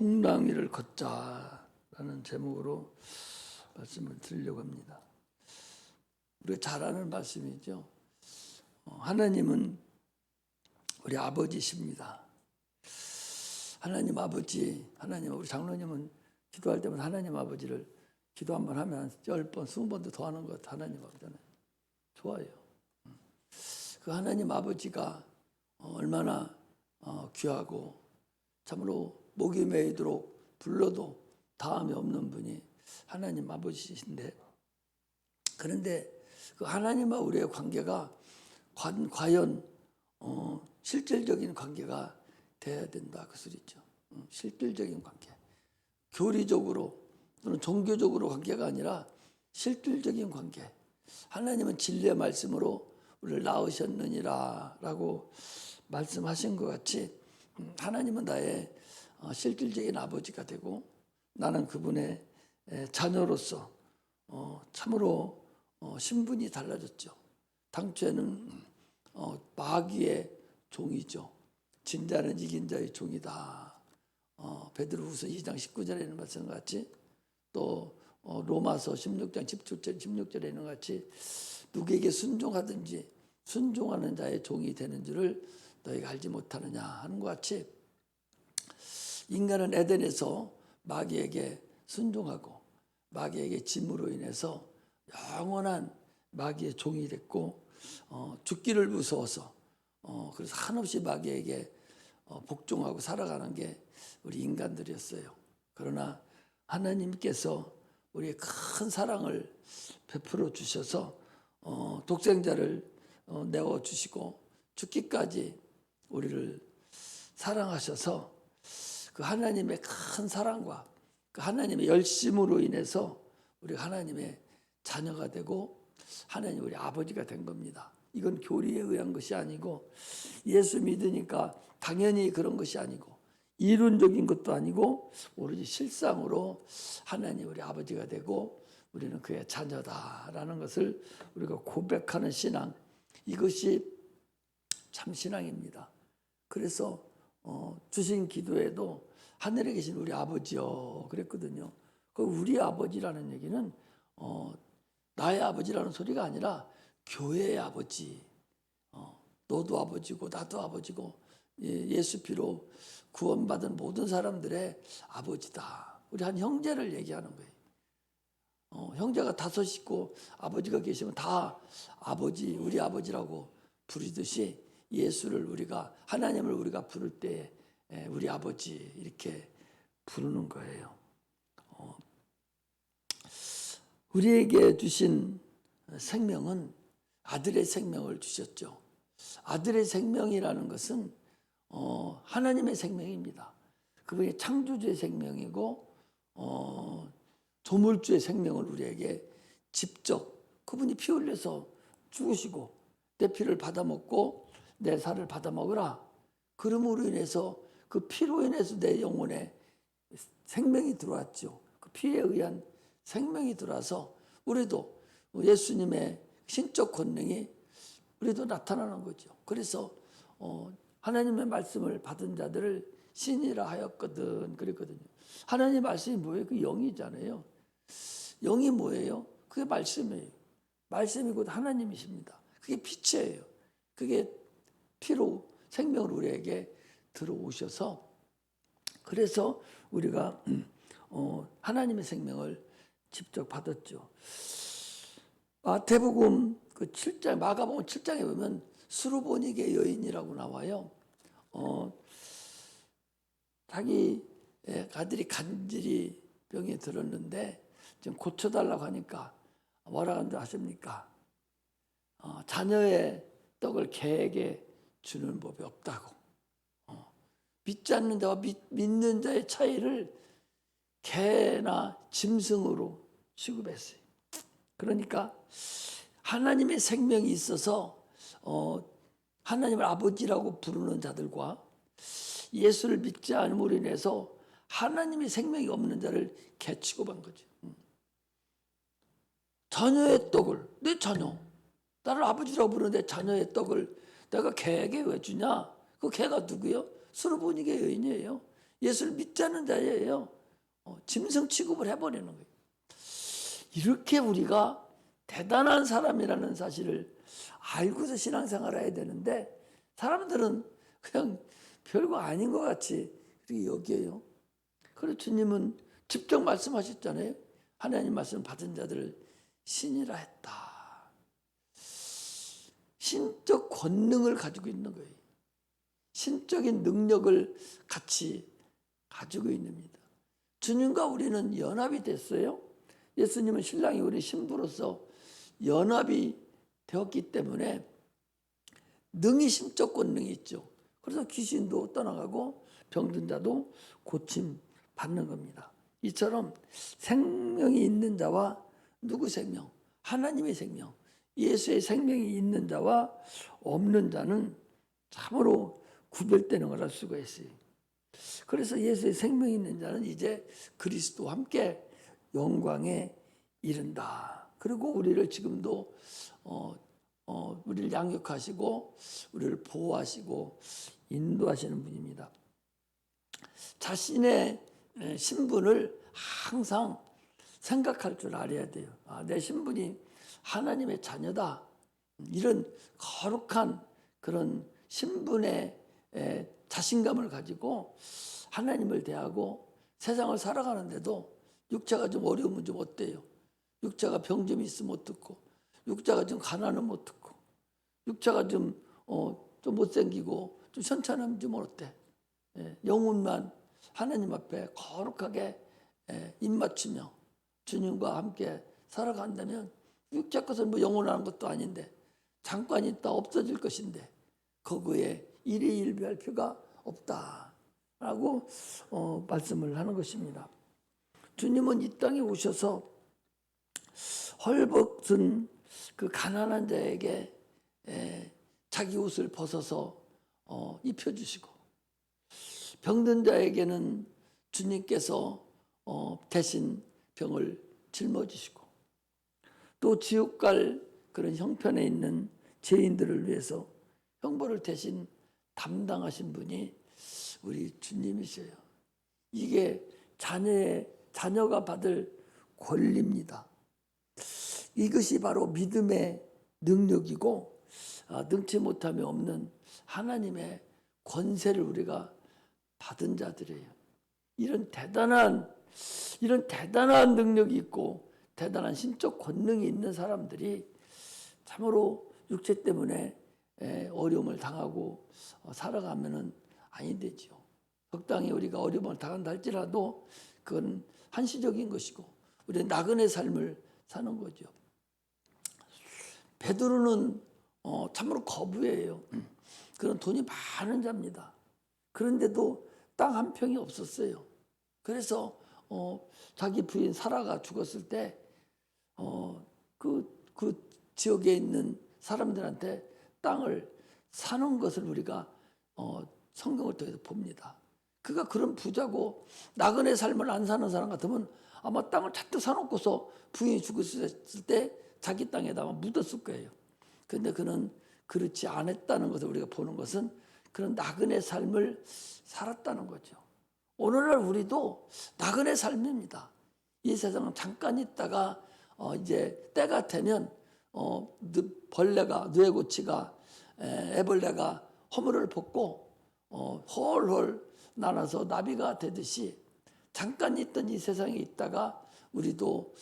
풍랑 위를 걷자라는 제목으로 말씀을 드리려고 합니다. 우리가 잘 아는 말씀이죠. 하나님은 우리 아버지십니다. 하나님 아버지, 하나님, 우리 장로님은 기도할 때마다 하나님 아버지를 기도 한번 하면 10번, 20번도 더 하는 것 하나님 아버지는 좋아요. 그 하나님 아버지가 얼마나 귀하고 참으로 목이 메이도록 불러도 다음이 없는 분이 하나님 아버지신데, 그런데 그 하나님과 우리의 관계가 과연 실질적인 관계가 돼야 된다, 그 소리죠. 실질적인 관계, 교리적으로 또는 종교적으로 관계가 아니라 실질적인 관계. 하나님은 진리의 말씀으로 우리를 낳으셨느니라 라고 말씀하신 것 같이 하나님은 나의 실질적인 아버지가 되고 나는 그분의 자녀로서 참으로 신분이 달라졌죠. 당초에는 마귀의 종이죠. 진자는 이긴 자의 종이다. 베드로후서 2장 19절에는 말씀같이 또 로마서 16장 16절에는 같이 누구에게 순종하든지 순종하는 자의 종이 되는 줄을 너희가 알지 못하느냐 하는 것 같이 인간은 에덴에서 마귀에게 순종하고 마귀에게 짐으로 인해서 영원한 마귀의 종이 됐고 죽기를 무서워서 그래서 한없이 마귀에게 복종하고 살아가는 게 우리 인간들이었어요. 그러나 하나님께서 우리의 큰 사랑을 베풀어 주셔서 독생자를 내어주시고 죽기까지 우리를 사랑하셔서 그 하나님의 큰 사랑과 그 하나님의 열심으로 인해서 우리가 하나님의 자녀가 되고 하나님 우리 아버지가 된 겁니다. 이건 교리에 의한 것이 아니고 예수 믿으니까 당연히 그런 것이 아니고 이론적인 것도 아니고 오로지 실상으로 하나님 우리 아버지가 되고 우리는 그의 자녀다라는 것을 우리가 고백하는 신앙, 이것이 참 신앙입니다. 그래서 주신 기도에도 하늘에 계신 우리 아버지요 그랬거든요. 그 우리 아버지라는 얘기는 나의 아버지라는 소리가 아니라 교회의 아버지, 너도 아버지고 나도 아버지고 예수 피로 구원받은 모든 사람들의 아버지다. 우리 한 형제를 얘기하는 거예요. 형제가 5 있고 아버지가 계시면 다 아버지, 우리 아버지라고 부르듯이 예수를 우리가, 하나님을 우리가 부를 때 우리 아버지 이렇게 부르는 거예요. 우리에게 주신 생명은 아들의 생명을 주셨죠. 아들의 생명이라는 것은 하나님의 생명입니다. 그분이 창조주의 생명이고 조물주의 생명을 우리에게 직접 그분이 피 흘려서 죽으시고 내 피를 받아먹고 내 살을 받아먹으라. 그러므로 인해서 그 피로 인해서 내 영혼에 생명이 들어왔죠. 그 피에 의한 생명이 들어와서 우리도 예수님의 신적 권능이 우리도 나타나는 거죠. 그래서 하나님의 말씀을 받은 자들을 신이라 하였거든 그랬거든요. 하나님의 말씀이 뭐예요? 그 영이잖아요. 영이 뭐예요? 그게 말씀이에요. 말씀이 곧 하나님이십니다. 그게 빛이에요. 그게 피로 생명을 우리에게 들어오셔서 그래서 우리가 하나님의 생명을 직접 받았죠. 마태복음 그 7장, 마가복음 7장에 보면 수르보니게 여인이라고 나와요. 자기 아들이 간질이 병이 들었는데 지금 고쳐달라고 하니까 뭐라고 하는지 아십니까? 자녀의 떡을 개에게 주는 법이 없다고. 믿지 않는 자와 믿는 자의 차이를 개나 짐승으로 취급했어요. 그러니까 하나님의 생명이 있어서 하나님을 아버지라고 부르는 자들과 예수를 믿지 않음으로 인해서 하나님의 생명이 없는 자를 개 취급한 거죠. 자녀의 떡을, 내 자녀, 나를 아버지라고 부르는데 자녀의 떡을 내가 개에게 왜 주냐? 그 개가 누구요? 수르보니게 여인이에요. 예수를 믿지 않는 자예요. 짐승 취급을 해버리는 거예요. 이렇게 우리가 대단한 사람이라는 사실을 알고서 신앙생활을 해야 되는데 사람들은 그냥 별거 아닌 것 같이 그렇게 여겨요. 그래서 주님은 직접 말씀하셨잖아요. 하나님 말씀 받은 자들을 신이라 했다. 신적 권능을 가지고 있는 거예요. 신적인 능력을 같이 가지고 있습니다. 주님과 우리는 연합이 됐어요. 예수님은 신랑이 우리 신부로서 연합이 되었기 때문에 능히 심적 권능이 있죠. 그래서 귀신도 떠나가고 병든 자도 고침 받는 겁니다. 이처럼 생명이 있는 자와 누구 생명? 하나님의 생명, 예수의 생명이 있는 자와 없는 자는 참으로 구별되는 걸 알 수가 있어요. 그래서 예수의 생명이 있는 자는 이제 그리스도와 함께 영광에 이른다. 그리고 우리를 지금도 우리를 양육하시고 우리를 보호하시고 인도하시는 분입니다. 자신의 신분을 항상 생각할 줄 알아야 돼요. 내 신분이 하나님의 자녀다. 이런 거룩한 그런 신분의 자신감을 가지고 하나님을 대하고 세상을 살아가는데도 육체가 좀 어려우면 좀 어때요? 육체가 병 좀 있으면 어떻고, 육체가 좀 가난하면 어떻고, 육체가 좀 못생기고 좀 현찮으면 좀 어때? 영혼만 하나님 앞에 거룩하게 입맞추며 주님과 함께 살아간다면 육체 것은 뭐 영원한 것도 아닌데 잠깐 있다 없어질 것인데 거기에 일희일비할 필요가 없다라고 말씀을 하는 것입니다. 주님은 이 땅에 오셔서 헐벗은 그 가난한 자에게 자기 옷을 벗어서 입혀주시고 병든 자에게는 주님께서 대신 병을 짊어지시고 또 지옥 갈 그런 형편에 있는 죄인들을 위해서 형벌을 대신 담당하신 분이 우리 주님이셔요. 이게 자녀가 받을 권리입니다. 이것이 바로 믿음의 능력이고 능치 못함이 없는 하나님의 권세를 우리가 받은 자들이에요. 이런 대단한 능력이 있고 대단한 신적 권능이 있는 사람들이 참으로 육체 때문에 어려움을 당하고 살아가면은 아니 되죠. 적당히 우리가 어려움을 당한다 할지라도 그건 한시적인 것이고 우리는 나그네 삶을 사는 거죠. 베드로는 참으로 거부예요. 그런 돈이 많은 자입니다. 그런데도 땅 한 평이 없었어요. 그래서 자기 부인 사라가 죽었을 때 그 지역에 있는 사람들한테 땅을 사는 것을 우리가 성경을 통해서 봅니다. 그가 그런 부자고 나그네 삶을 안 사는 사람 같으면 아마 땅을 잔뜩 사놓고서 부인이 죽었을 때 자기 땅에다가 묻었을 거예요. 그런데 그는 그렇지 않았다는 것을 우리가 보는 것은 그런 나그네 삶을 살았다는 거죠. 오늘날 우리도 나그네 삶입니다. 이 세상은 잠깐 있다가 이제 때가 되면 벌레가 뇌고치가 애벌레가 허물을 벗고 홀홀 나눠서 나비가 되듯이 잠깐 있던 이 세상에 있다가 우리도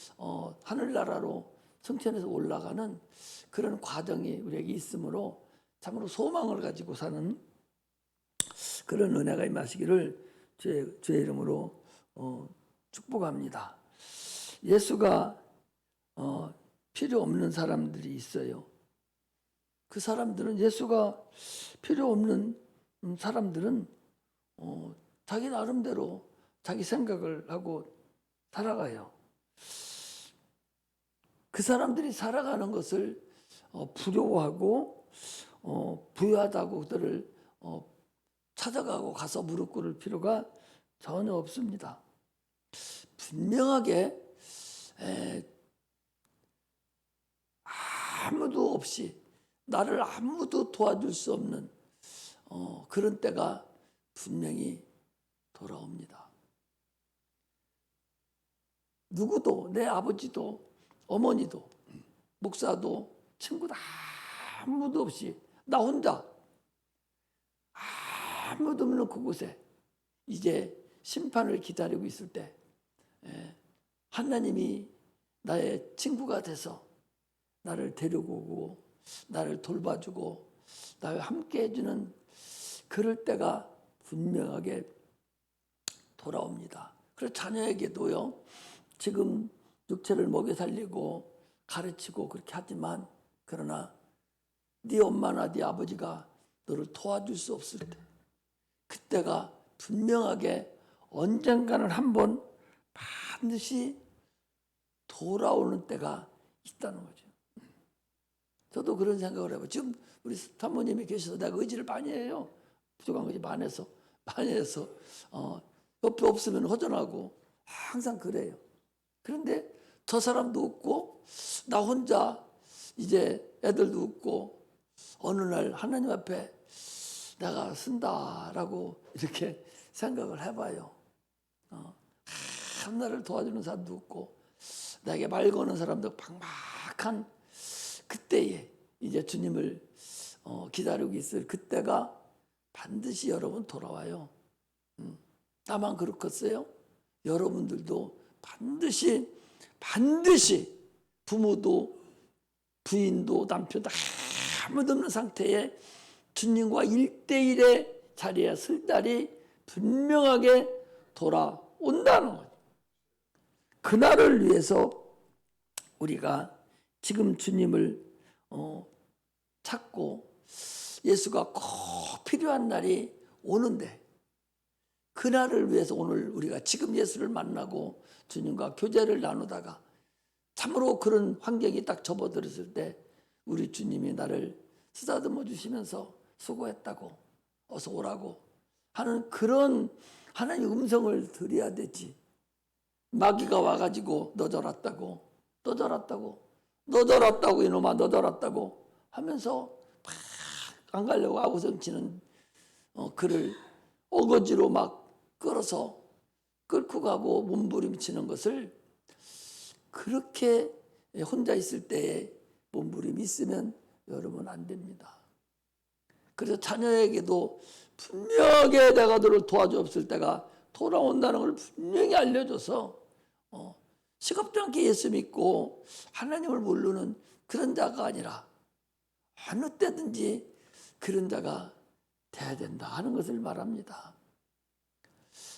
하늘나라로 승천해서 올라가는 그런 과정이 우리에게 있으므로 참으로 소망을 가지고 사는 그런 은혜가 임하시기를 주의 이름으로 축복합니다. 예수가 필요 없는 사람들이 있어요. 그 사람들은 예수가 필요 없는 사람들은 자기 나름대로 자기 생각을 하고 살아가요. 그 사람들이 살아가는 것을 부러워하고 부유하다고 그들을 찾아가고 가서 무릎 꿇을 필요가 전혀 없습니다. 분명하게 아무도 없이 나를 아무도 도와줄 수 없는 그런 때가 분명히 돌아옵니다. 누구도, 내 아버지도 어머니도 목사도 친구도 아무도 없이 나 혼자 아무도 없는 그곳에 이제 심판을 기다리고 있을 때 하나님이 나의 친구가 돼서 나를 데리고 오고 나를 돌봐주고 나와 함께 해주는 그럴 때가 분명하게 돌아옵니다. 그래서 자녀에게도요, 지금 육체를 먹여 살리고 가르치고 그렇게 하지만 그러나 네 엄마나 네 아버지가 너를 도와줄 수 없을 때 그때가 분명하게 언젠가는 한번 반드시 돌아오는 때가 있다는 거죠. 저도 그런 생각을 해봐요. 지금 우리 사모님이 계셔서 내가 의지를 많이 해요. 부족한 것이 많이 해서 옆에 없으면 허전하고 항상 그래요. 그런데 저 사람도 없고 나 혼자 이제 애들도 없고 어느 날 하나님 앞에 내가 쓴다라고 이렇게 생각을 해봐요. 나를 도와주는 사람도 없고 나에게 말 거는 사람도 막막한 그때에 이제 주님을 기다리고 있을 그때가 반드시 여러분 돌아와요. 나만 그렇겠어요? 여러분들도 반드시 부모도 부인도 남편도 아무도 없는 상태에 주님과 1대1의 자리에 설 날이 분명하게 돌아온다는 거죠. 그날을 위해서 우리가 지금 주님을 찾고 예수가 꼭 필요한 날이 오는데 그날을 위해서 오늘 우리가 지금 예수를 만나고 주님과 교제를 나누다가 참으로 그런 환경이 딱 접어들었을 때 우리 주님이 나를 쓰다듬어 주시면서 수고했다고 어서 오라고 하는 그런 하나님의 음성을 들어야 되지. 마귀가 와가지고 너 저랐다고 이놈아 너 저랐다고 하면서 막 안 가려고 아우성치는 그를 어거지로 막 끌어서 끌고 가고 몸부림치는 것을 그렇게 혼자 있을 때에 몸부림이 있으면 여러분 안 됩니다. 그래서 자녀에게도 분명하게 내가 너를 도와줘 없을 때가 돌아온다는 걸 분명히 알려줘서 시겁지 않게 예수 믿고 하나님을 모르는 그런 자가 아니라 어느 때든지 그런 자가 돼야 된다 하는 것을 말합니다.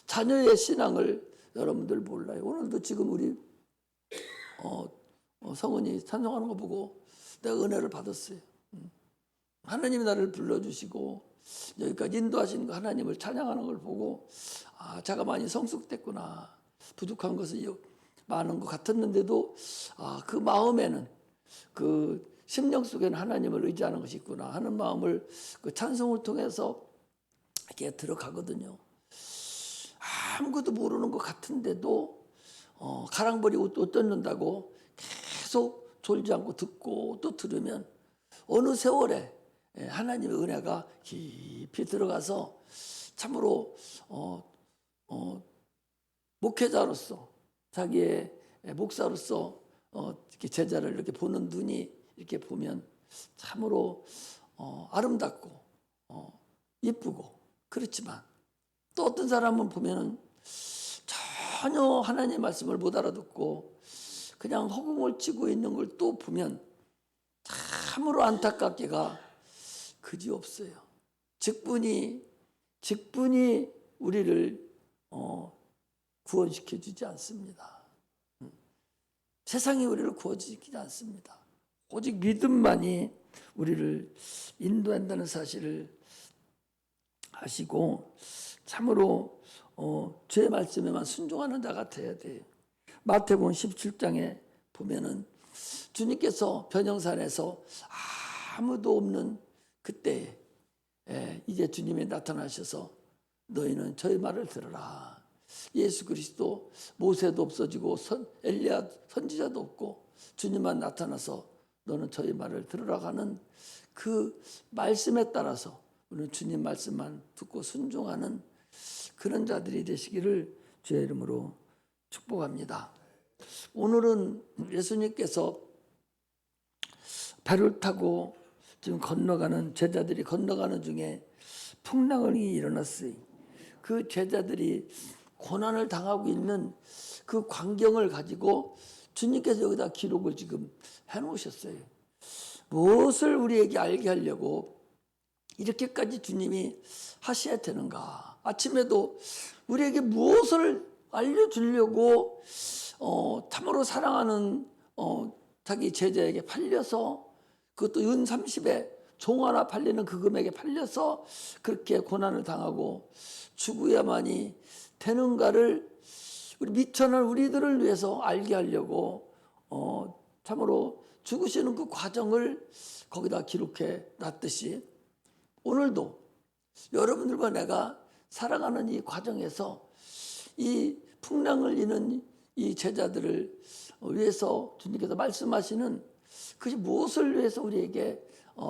자녀의 신앙을 여러분들 몰라요. 오늘도 지금 우리 성은이 찬송하는 거 보고 내가 은혜를 받았어요. 하나님이 나를 불러주시고 여기까지 인도하신 하나님을 찬양하는 걸 보고 제가 많이 성숙됐구나. 부족한 것이 많은 것 같았는데도 그 마음에는 그 심령 속에는 하나님을 의지하는 것이 있구나 하는 마음을 그 찬송을 통해서 이렇게 들어가거든요. 아무것도 모르는 것 같은데도 가랑벌이 옷 뜯는다고 계속 졸지 않고 듣고 또 들으면 어느 세월에 하나님의 은혜가 깊이 들어가서 참으로 목회자로서 자기의 목사로서 이렇게 제자를 이렇게 보는 눈이 이렇게 보면 참으로 아름답고 예쁘고 그렇지만 또 어떤 사람은 보면은 전혀 하나님의 말씀을 못 알아듣고 그냥 허공을 치고 있는 걸 또 보면 참으로 안타깝게가 그지없어요. 직분이 우리를 구원시켜 주지 않습니다. 세상이 우리를 구원시키지 않습니다. 오직 믿음만이 우리를 인도한다는 사실을 아시고 참으로 죄의 말씀에만 순종하는 자가 돼야 돼요. 마태복음 17장에 보면은 주님께서 변형산에서 아무도 없는 그때 이제 주님이 나타나셔서 너희는 저의 말을 들으라. 예수 그리스도 모세도 없어지고 엘리야 선지자도 없고 주님만 나타나서 너는 저의 말을 들으라 하는 그 말씀에 따라서 우리는 주님 말씀만 듣고 순종하는 그런 자들이 되시기를 주의 이름으로 축복합니다. 오늘은 예수님께서 배를 타고 지금 건너가는 제자들이 건너가는 중에 풍랑이 일어났어요. 그 제자들이 고난을 당하고 있는 그 광경을 가지고 주님께서 여기다 기록을 지금 해놓으셨어요. 무엇을 우리에게 알게 하려고 이렇게까지 주님이 하셔야 되는가? 아침에도 우리에게 무엇을 알려주려고 참으로 사랑하는 자기 제자에게 팔려서, 그것도 은 30에 종 하나 팔리는 그 금액에 팔려서 그렇게 고난을 당하고 죽어야만이 되는가를 우리 미천한 우리들을 위해서 알게 하려고 참으로 죽으시는 그 과정을 거기다 기록해 놨듯이, 오늘도 여러분들과 내가 살아가는 이 과정에서 이 풍랑을 이는 이 제자들을 위해서 주님께서 말씀하시는 그것이 무엇을 위해서 우리에게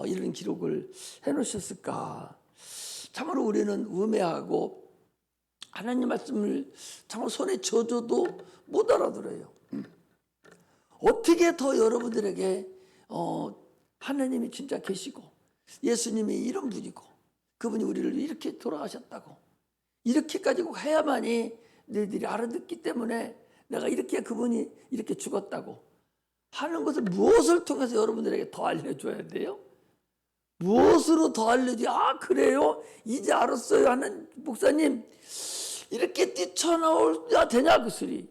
이런 기록을 해놓으셨을까? 참으로 우리는 우매하고 하나님 말씀을 참으로 손에 쥐어줘도 못 알아들어요. 어떻게 더 여러분들에게 하나님이 진짜 계시고 예수님이 이런 분이고 그분이 우리를 이렇게 돌아가셨다고 이렇게까지 해야만이 너희들이 알아듣기 때문에 내가 이렇게 그분이 이렇게 죽었다고 하는 것을 무엇을 통해서 여러분들에게 더 알려줘야 돼요? 무엇으로 더 알려줘야 그래요? 이제 알았어요 하는 목사님 이렇게 뛰쳐나올야 되냐 그 소리.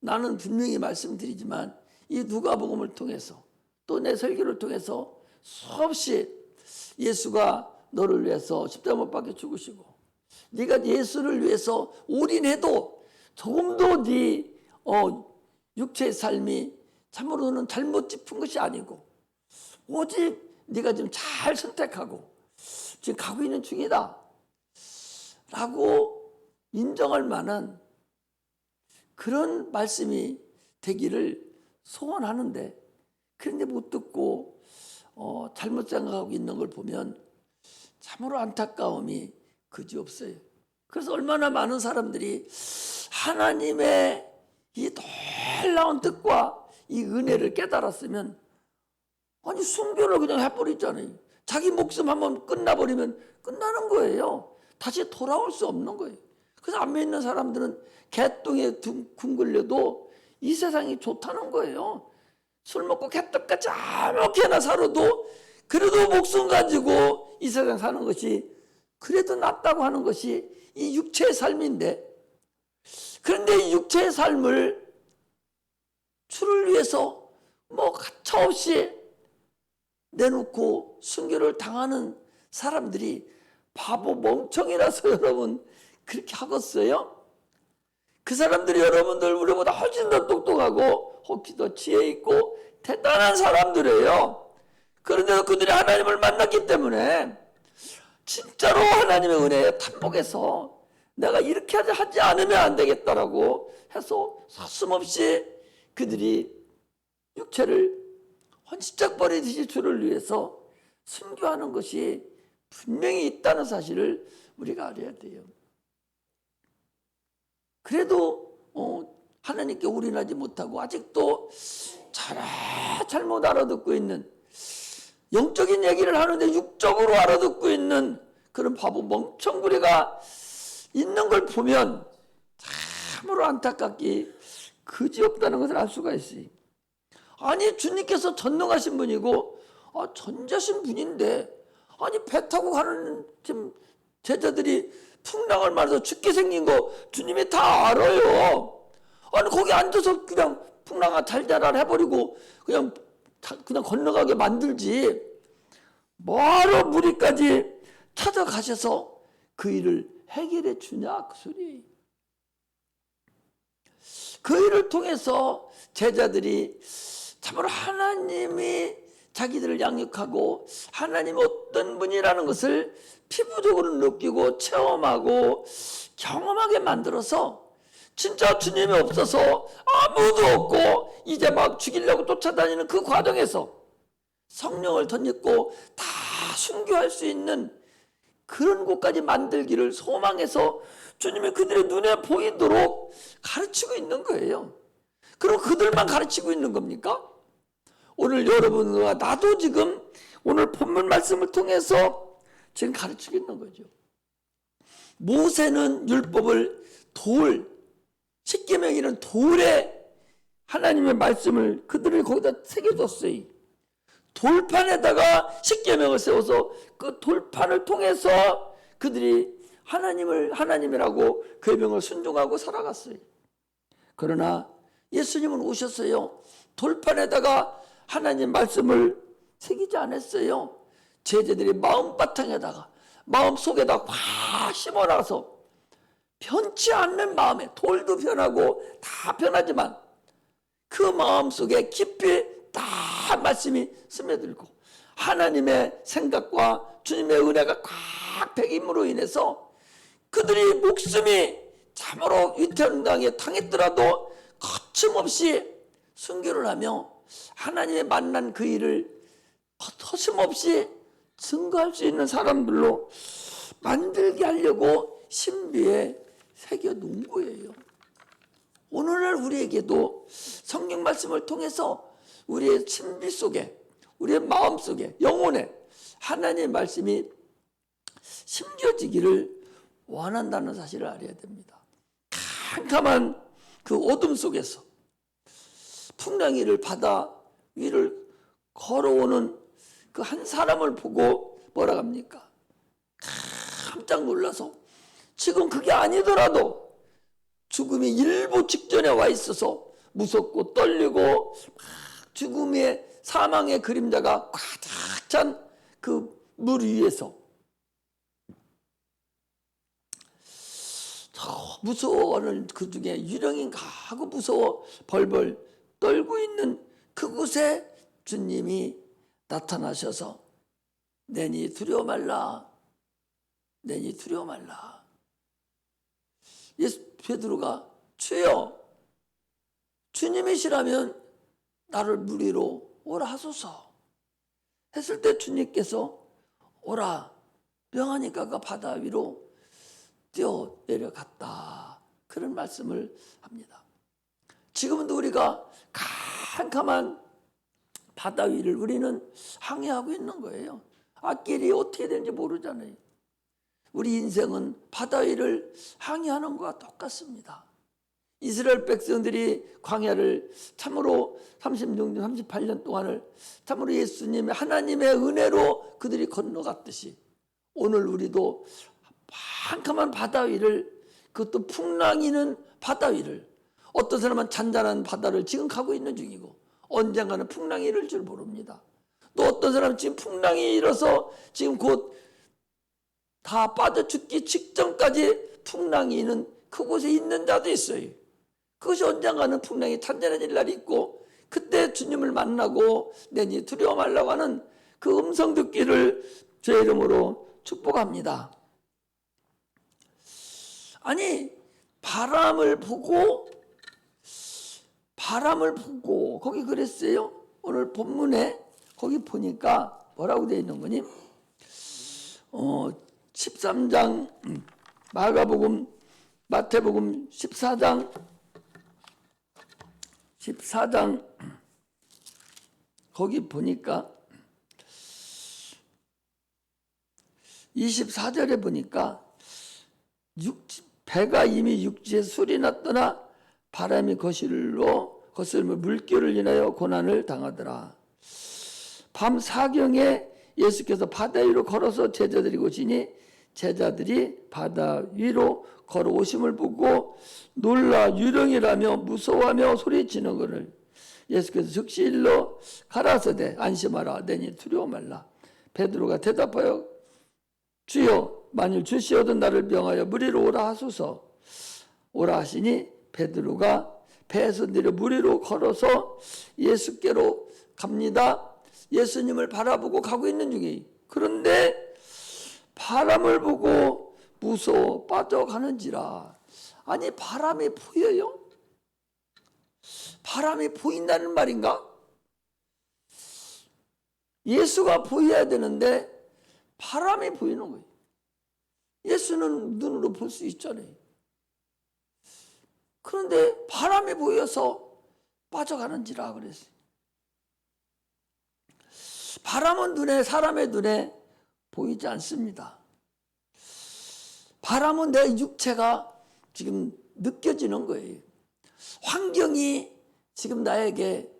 나는 분명히 말씀드리지만 이 누가복음을 통해서 또 내 설교를 통해서 수없이 예수가 너를 위해서 십자가 못 박혀 죽으시고 네가 예수를 위해서 올인해도 조금도 네 육체의 삶이 참으로는 잘못 짚은 것이 아니고 오직 네가 지금 잘 선택하고 지금 가고 있는 중이다 라고 인정할 만한 그런 말씀이 되기를 소원하는데, 그런데 못 듣고 잘못 생각하고 있는 걸 보면 참으로 안타까움이 그지없어요. 그래서 얼마나 많은 사람들이 하나님의 이 놀라운 뜻과 이 은혜를 깨달았으면 아니 순교를 그냥 해버리잖아요. 자기 목숨 한번 끝나버리면 끝나는 거예요. 다시 돌아올 수 없는 거예요. 그래서 안 믿는 사람들은 개똥에 굶굴려도 이 세상이 좋다는 거예요. 술 먹고 개떡같이 아무렇게나 살아도 그래도 목숨 가지고 이 세상 사는 것이 그래도 낫다고 하는 것이 이 육체의 삶인데, 그런데 이 육체의 삶을 주를 위해서 뭐 가차없이 내놓고 순교를 당하는 사람들이 바보 멍청이라서 여러분 그렇게 하겠어요? 그 사람들이 여러분들 우리보다 훨씬 더 똑똑하고 혹시 더 지혜 있고 대단한 사람들이에요. 그런데도 그들이 하나님을 만났기 때문에 진짜로 하나님의 은혜에 탐복해서 내가 이렇게 하지 않으면 안 되겠다라고 해서 서슴없이 그들이 육체를 헌신짝 버리듯이 주를 위해서 순교하는 것이 분명히 있다는 사실을 우리가 알아야 돼요. 그래도 하나님께 올인하지 못하고 아직도 잘못 알아듣고 있는, 영적인 얘기를 하는데 육적으로 알아듣고 있는 그런 바보 멍청구리가 있는 걸 보면 참으로 안타깝기 그지없다는 것을 알 수가 있어요. 아니 주님께서 전능하신 분이고 전자신 분인데 아니 배 타고 가는 지금 제자들이 풍랑을 맞아서 죽게 생긴 거 주님이 다 알아요. 아니 거기 앉아서 그냥 풍랑아 잘자라 해버리고 그냥 건너가게 만들지 뭐하러 무리까지 찾아가셔서 그 일을 해결해 주냐 그 소리. 그 일을 통해서 제자들이 참으로 하나님이 자기들을 양육하고 하나님 어떤 분이라는 것을 피부적으로 느끼고 체험하고 경험하게 만들어서 진짜 주님이 없어서 아무도 없고 이제 막 죽이려고 쫓아다니는 그 과정에서 성령을 덧입고 다 순교할 수 있는 그런 곳까지 만들기를 소망해서 주님이 그들의 눈에 보이도록 가르치고 있는 거예요. 그럼 그들만 가르치고 있는 겁니까? 오늘 여러분과 나도 지금 오늘 본문 말씀을 통해서 지금 가르치고 있는 거죠. 모세는 율법을 십계명이라는 돌에 하나님의 말씀을 그들을 거기다 새겨줬어요. 돌판에다가 십계명을 세워서 그 돌판을 통해서 그들이 하나님이라고 그 명을 순종하고 살아갔어요. 그러나 예수님은 오셨어요. 돌판에다가 하나님 말씀을 새기지 않았어요. 제자들이 마음바탕에다가 마음속에다 확 심어놔서 변치 않는 마음에, 돌도 변하고 다 변하지만 그 마음속에 깊이 다 말씀이 스며들고 하나님의 생각과 주님의 은혜가 꽉 배김으로 인해서 그들이 목숨이 참으로 위태로당에 당했더라도 거침없이 순교를 하며 하나님의 만난 그 일을 거침없이 증거할 수 있는 사람들로 만들게 하려고 신비에 새겨놓은 거예요. 오늘날 우리에게도 성경 말씀을 통해서 우리의 신비 속에, 우리의 마음 속에, 영혼에 하나님의 말씀이 심겨지기를 원한다는 사실을 알아야 됩니다. 캄캄한 그 어둠 속에서 풍랑이를 바다 위를 걸어오는 그 한 사람을 보고 뭐라 합니까? 깜짝 놀라서 지금 그게 아니더라도 죽음이 일보 직전에 와 있어서 무섭고 떨리고 죽음의 사망의 그림자가 가득 찬 그 물 위에서 무서워하는 그 중에 유령인가 하고 무서워 벌벌 떨고 있는 그곳에 주님이 나타나셔서 내니 두려워 말라, 내니 두려워 말라. 베드로가 주여 주님이시라면 나를 물 위로 오라 하소서 했을 때 주님께서 오라 명하니까 그 바다 위로 뛰어 내려갔다. 그런 말씀을 합니다. 지금도 우리가 캄캄한 바다 위를 우리는 항해하고 있는 거예요. 앞길이 어떻게 되는지 모르잖아요. 우리 인생은 바다 위를 항해하는 것과 똑같습니다. 이스라엘 백성들이 광야를 참으로 36년, 38년 동안을 참으로 예수님의 하나님의 은혜로 그들이 건너갔듯이 오늘 우리도 캄캄한 바다 위를, 그것도 풍랑이는 바다 위를, 어떤 사람은 잔잔한 바다를 지금 가고 있는 중이고 언젠가는 풍랑이 이를 줄 모릅니다. 또 어떤 사람은 지금 풍랑이 일어서 지금 곧 다 빠져 죽기 직전까지 풍랑이 있는 그곳에 있는 자도 있어요. 그것이 언젠가는 풍랑이 잔잔해질 날이 있고 그때 주님을 만나고 내니 두려워 말라고 하는 그 음성 듣기를 제 이름으로 축복합니다. 아니 바람을 보고 거기 그랬어요. 오늘 본문에 거기 보니까 뭐라고 되어 있는 거니? 13장 마가복음, 마태복음 14장 거기 보니까 24절에 보니까 배가 이미 육지에 술이 났더나 바람이 거슬며 물결을 인하여 고난을 당하더라. 밤 사경에 예수께서 바다 위로 걸어서 제자들이 오시니 제자들이 바다 위로 걸어오심을 보고 놀라 유령이라며 무서워하며 소리치는 것을 예수께서 즉시 일러 가라사대 안심하라 내니 두려워 말라. 베드로가 대답하여 주여 만일 주시어도 나를 명하여 물 위로 오라 하소서. 오라 하시니 베드로가 배에서 내려 물 위로 걸어서 예수께로 갑니다. 예수님을 바라보고 가고 있는 중에 그런데 바람을 보고 무서워 빠져가는지라. 아니 바람이 보여요? 바람이 보인다는 말인가? 예수가 보여야 되는데 바람이 보이는 거예요. 예수는 눈으로 볼 수 있잖아요. 그런데 바람이 보여서 빠져가는지라 그랬어요. 바람은 사람의 눈에 보이지 않습니다. 바람은 내 육체가 지금 느껴지는 거예요. 환경이 지금 나에게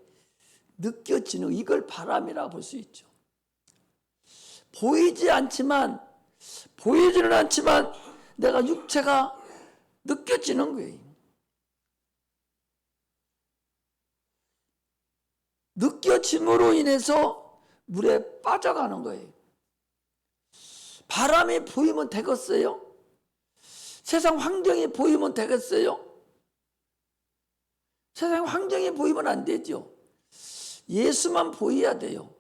느껴지는, 이걸 바람이라고 볼 수 있죠. 보이지는 않지만 내가 육체가 느껴지는 거예요. 느껴짐으로 인해서 물에 빠져가는 거예요. 바람이 보이면 되겠어요? 세상 환경이 보이면 되겠어요? 세상 환경이 보이면 안 되죠. 예수만 보여야 돼요.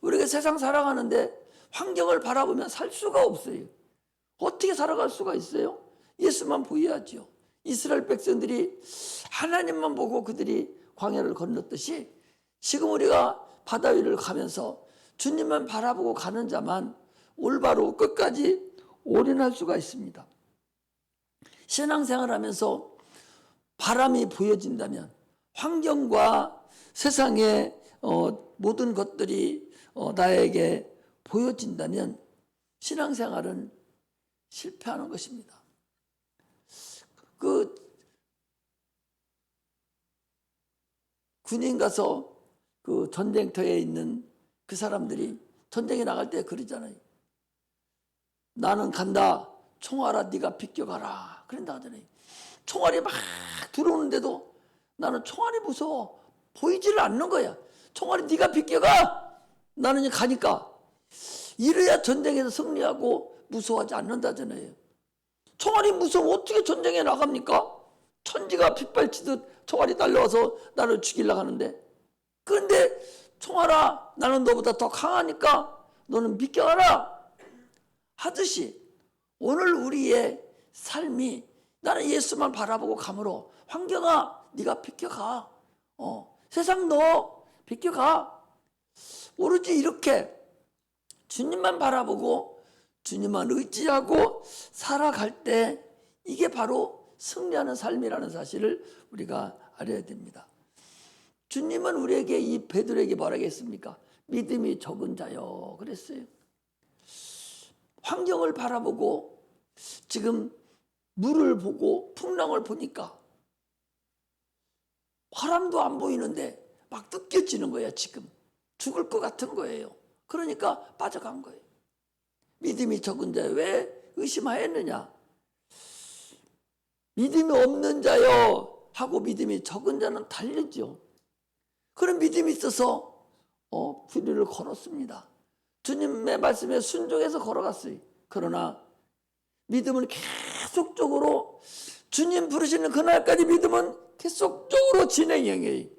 우리가 세상 살아가는데 환경을 바라보면 살 수가 없어요. 어떻게 살아갈 수가 있어요? 예수만 보여야죠. 이스라엘 백성들이 하나님만 보고 그들이 광야를 건넜듯이 지금 우리가 바다 위를 가면서 주님만 바라보고 가는 자만 올바로 끝까지 올인할 수가 있습니다. 신앙생활하면서 바람이 보여진다면, 환경과 세상의 모든 것들이 나에게 보여진다면 신앙생활은 실패하는 것입니다. 그 군인 가서 그 전쟁터에 있는 그 사람들이 전쟁에 나갈 때 그러잖아요. 나는 간다. 총알아 네가 비껴가라. 그런다 하잖아요. 총알이 막 들어오는데도 나는 총알이 무서워. 보이지를 않는 거야. 총알이 네가 비껴가. 나는 가니까. 이래야 전쟁에서 승리하고 무서워하지 않는다잖아요. 총알이 무서우면 어떻게 전쟁에 나갑니까? 천지가 빗발치듯 총알이 달려와서 나를 죽이려고 하는데, 그런데 총알아 나는 너보다 더 강하니까 너는 비껴가라 하듯이 오늘 우리의 삶이 나는 예수만 바라보고 가므로 환경아 네가 비껴가. 세상 너 비껴가. 오로지 이렇게 주님만 바라보고 주님만 의지하고 살아갈 때 이게 바로 승리하는 삶이라는 사실을 우리가 알아야 됩니다. 주님은 우리에게, 이 베드로에게 뭐라고 했습니까? 믿음이 적은 자요 그랬어요. 환경을 바라보고 지금 물을 보고 풍랑을 보니까 바람도 안 보이는데 막 느껴지는 거야. 지금 죽을 것 같은 거예요. 그러니까 빠져간 거예요. 믿음이 적은 자요 왜 의심하였느냐? 믿음이 없는 자요 하고 믿음이 적은 자는 달리죠. 그런 믿음이 있어서 부리를 걸었습니다. 주님의 말씀에 순종해서 걸어갔어요. 그러나 믿음은 계속적으로 주님 부르시는 그날까지 믿음은 계속적으로 진행형이에요.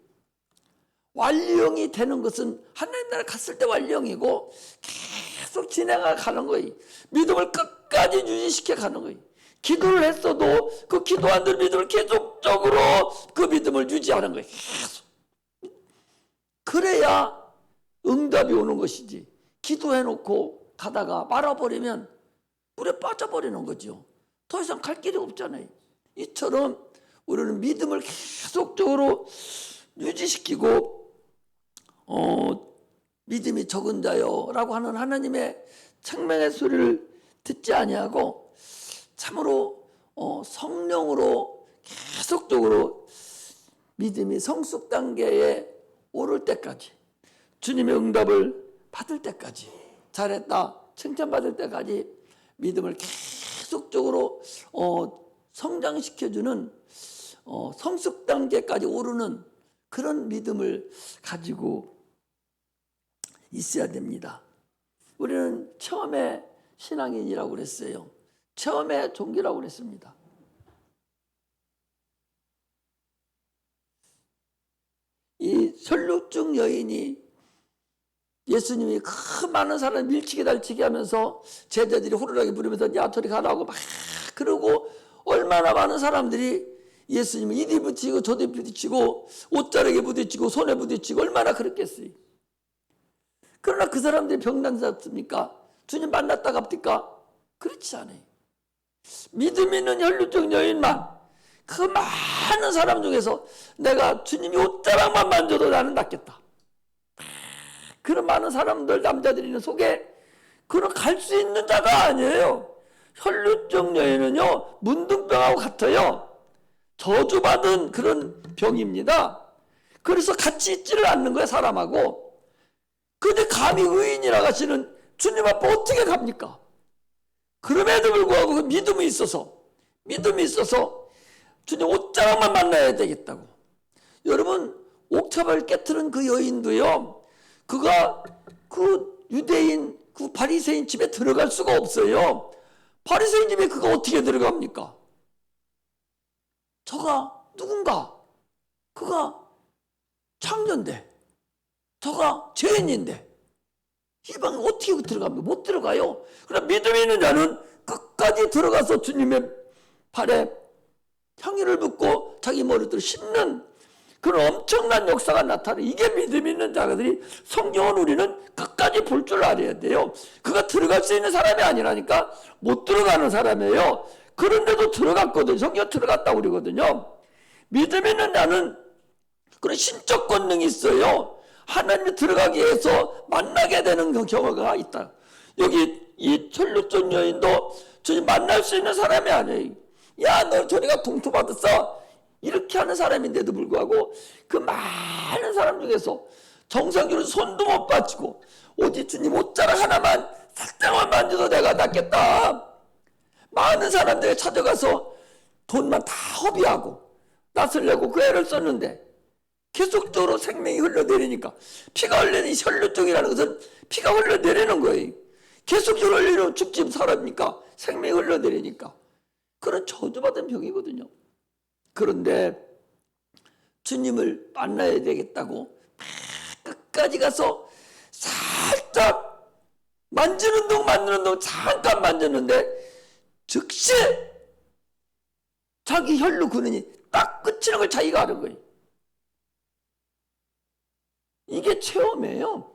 완료형이 되는 것은 하나님 나라 갔을 때 완료형이고 계속 진행해 가는 거예요. 믿음을 끝까지 유지시켜 가는 거예요. 기도를 했어도 그 기도한 대로 믿음을 계속적으로 그 믿음을 유지하는 거예요. 계속. 그래야 응답이 오는 것이지. 기도해놓고 가다가 말아버리면 물에 빠져버리는 거죠. 더 이상 갈 길이 없잖아요. 이처럼 우리는 믿음을 계속적으로 유지시키고 믿음이 적은 자요 라고 하는 하나님의 책망의 소리를 듣지 아니하고 참으로 성령으로 계속적으로 믿음이 성숙 단계에 오를 때까지, 주님의 응답을 받을 때까지, 잘했다 칭찬받을 때까지 믿음을 계속적으로 성장시켜주는 성숙 단계까지 오르는 그런 믿음을 가지고 있어야 됩니다. 우리는 처음에 신앙인이라고 그랬어요. 처음에 종교라고 그랬습니다. 이 설육중 여인이 예수님이 그 많은 사람을 밀치게 달치게 하면서 제자들이 호루라기 부르면서 야 저리 가라고 막 그러고 얼마나 많은 사람들이 예수님을 이리 부딪히고 저리 부딪히고 옷자락에 부딪히고 손에 부딪히고 얼마나 그랬겠어요. 그러나 그 사람들이 병난 샀습니까? 주님 만났다 갑니까? 그렇지 않아요. 믿음 있는 혈루증 여인만, 그 많은 사람 중에서 내가 주님이 옷자락만 만져도 나는 낫겠다. 그런 많은 사람들, 남자들이 있는 속에 그런 갈 수 있는 자가 아니에요. 혈루증 여인은요, 문둥병하고 같아요. 저주받은 그런 병입니다. 그래서 같이 있지를 않는 거예요, 사람하고. 근데 감히 의인이라고 하시는 주님 앞에 어떻게 갑니까? 그럼에도 불구하고 그 믿음이 있어서 주님 옷자락만 만나야 되겠다고. 여러분, 옥탑을 깨트린 그 여인도요, 그가 그 유대인, 그 바리새인 집에 들어갈 수가 없어요. 바리새인 집에 그가 어떻게 들어갑니까? 저가 누군가, 그가 창녀인데, 저가 죄인인데 이 방에 어떻게 들어갑니까? 못 들어가요. 그러나 믿음이 있는 자는 끝까지 들어가서 주님의 발에 향유를 붓고 자기 머리를 씹는 그런 엄청난 역사가 나타나요. 이게 믿음 있는 자들이, 성경은 우리는 끝까지 볼 줄 알아야 돼요. 그가 들어갈 수 있는 사람이 아니라니까 못 들어가는 사람이에요. 그런데도 들어갔거든요. 성경 들어갔다고 그러거든요. 믿음 있는 자는 그런 신적 권능이 있어요. 하나님이 들어가기 위해서 만나게 되는 경우가 있다. 여기 이 혈루증 여인도 주님 만날 수 있는 사람이 아니에요. 야, 너 저리가 동토 받았어. 이렇게 하는 사람인데도 불구하고 그 많은 사람 중에서 정상적으로 손도 못 받치고 오직 주님 옷자락 하나만 살짝만 만져도 내가 낫겠다. 많은 사람들이 찾아가서 돈만 다 허비하고 낯을 내고 그 애를 썼는데 계속적으로 생명이 흘러내리니까, 피가 흘러내리는 혈루증이라는 것은 피가 흘러내리는 거예요. 계속적으로 흘러내리면 죽지 사람입니까? 생명이 흘러내리니까. 그런 저주받은 병이거든요. 그런데 주님을 만나야 되겠다고 끝까지 가서 살짝 만지는 동 잠깐 만졌는데 즉시 자기 혈루 근원이 딱 끝이는 걸 자기가 아는 거예요. 이게 체험이에요.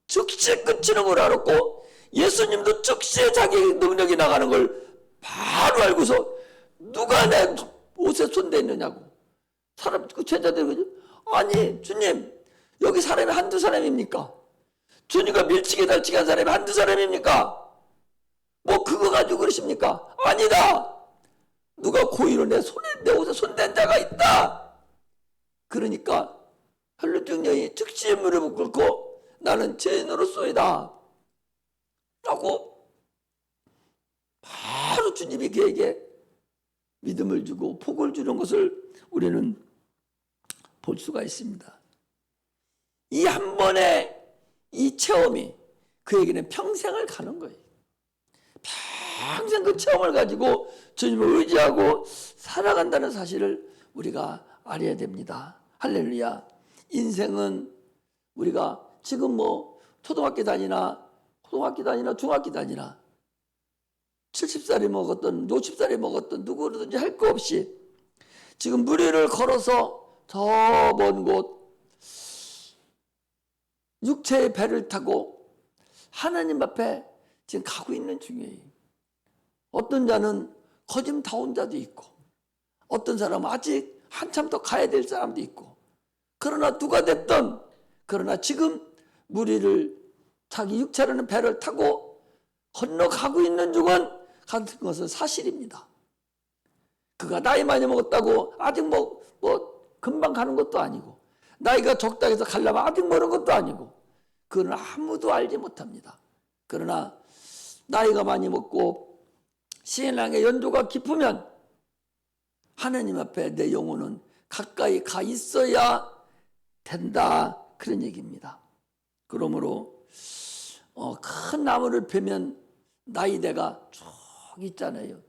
즉시 끝이는 걸 알았고, 예수님도 즉시 자기 능력이 나가는 걸 바로 알고서 누가 내 옷에 손댔느냐고. 사람, 그 제자들이 그러죠. 아니, 주님, 여기 사람이 한두 사람입니까? 주님과 밀치게 달치게 한 사람이 한두 사람입니까? 뭐 그거 가지고 그러십니까? 아니다. 누가 고의로 내 옷에 손댄 자가 있다. 그러니까 혈루증 여인이 즉시 무릎을 꿇고 나는 죄인으로소이다 라고 바로 주님이 그에게 믿음을 주고 복을 주는 것을 우리는 볼 수가 있습니다. 이 한 번의 이 체험이 그에게는 평생을 가는 거예요. 평생 그 체험을 가지고 주님을 의지하고 살아간다는 사실을 우리가 알아야 됩니다. 할렐루야. 인생은 우리가 지금 뭐 초등학교 다니나 중학교 다니나 70살이 먹었던 60살이 먹었던 누구든지 할 거 없이 지금 무리를 걸어서 저 먼 곳 육체의 배를 타고 하나님 앞에 지금 가고 있는 중이에요. 어떤 자는 거짐 다 온 자도 있고, 어떤 사람은 아직 한참 더 가야 될 사람도 있고, 그러나 누가 됐든, 그러나 지금 무리를 자기 육체라는 배를 타고 건너가고 있는 중은 같은 것은 사실입니다. 그가 나이 많이 먹었다고 아직 뭐 금방 가는 것도 아니고, 나이가 적다 해서 가려면 아직 멀은 것도 아니고, 그건 아무도 알지 못합니다. 그러나 나이가 많이 먹고 신앙의 연조가 깊으면 하나님 앞에 내 영혼은 가까이 가 있어야 된다, 그런 얘기입니다. 그러므로 큰 나무를 베면 나이대가 쭉 있잖아요.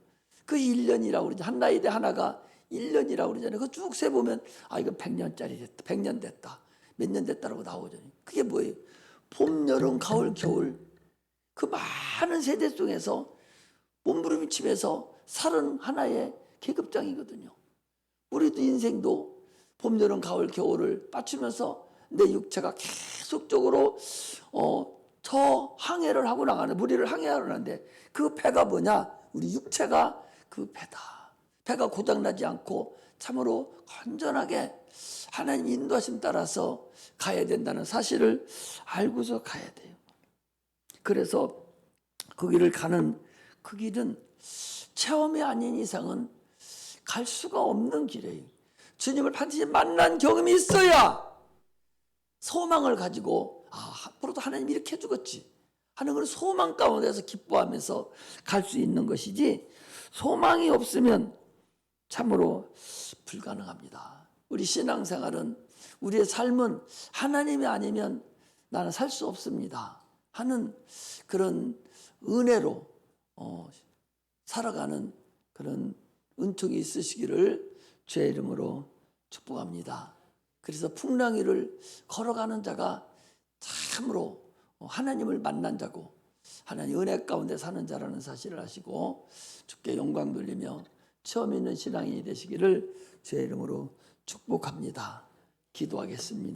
그 1년이라고 그러죠. 한 나이대 하나가 1년이라고 그러잖아요. 그거 쭉 세보면 이거 100년짜리 됐다, 100년 됐다, 몇 년 됐다라고 나오잖아요. 그게 뭐예요? 봄, 여름, 가을, 겨울, 그 많은 세대 속에서 몸부림치면서 살은 하나의 계급장이거든요. 우리도 인생도 봄, 여름, 가을, 겨울을 맞추면서 내 육체가 계속적으로 저 항해를 하고 나가는, 무리를 항해하는데 그 배가 뭐냐? 우리 육체가 그 배가 고장나지 않고 참으로 건전하게 하나님 인도하심 따라서 가야 된다는 사실을 알고서 가야 돼요. 그래서 그 길을 가는 그 길은 체험이 아닌 이상은 갈 수가 없는 길이에요. 주님을 반드시 만난 경험이 있어야 소망을 가지고 앞으로도 하나님 이렇게 해주겠지 하는 그런 소망 가운데서 기뻐하면서 갈 수 있는 것이지, 소망이 없으면 참으로 불가능합니다. 우리 신앙생활은, 우리의 삶은 하나님이 아니면 나는 살 수 없습니다 하는 그런 은혜로 살아가는 그런 은총이 있으시기를 주의 이름으로 축복합니다. 그래서 풍랑위를 걸어가는 자가 참으로 하나님을 만난 자고 하나님 은혜 가운데 사는 자라는 사실을 아시고 주께 영광 돌리며 처음 있는 신앙이 되시기를 주의 이름으로 축복합니다. 기도하겠습니다.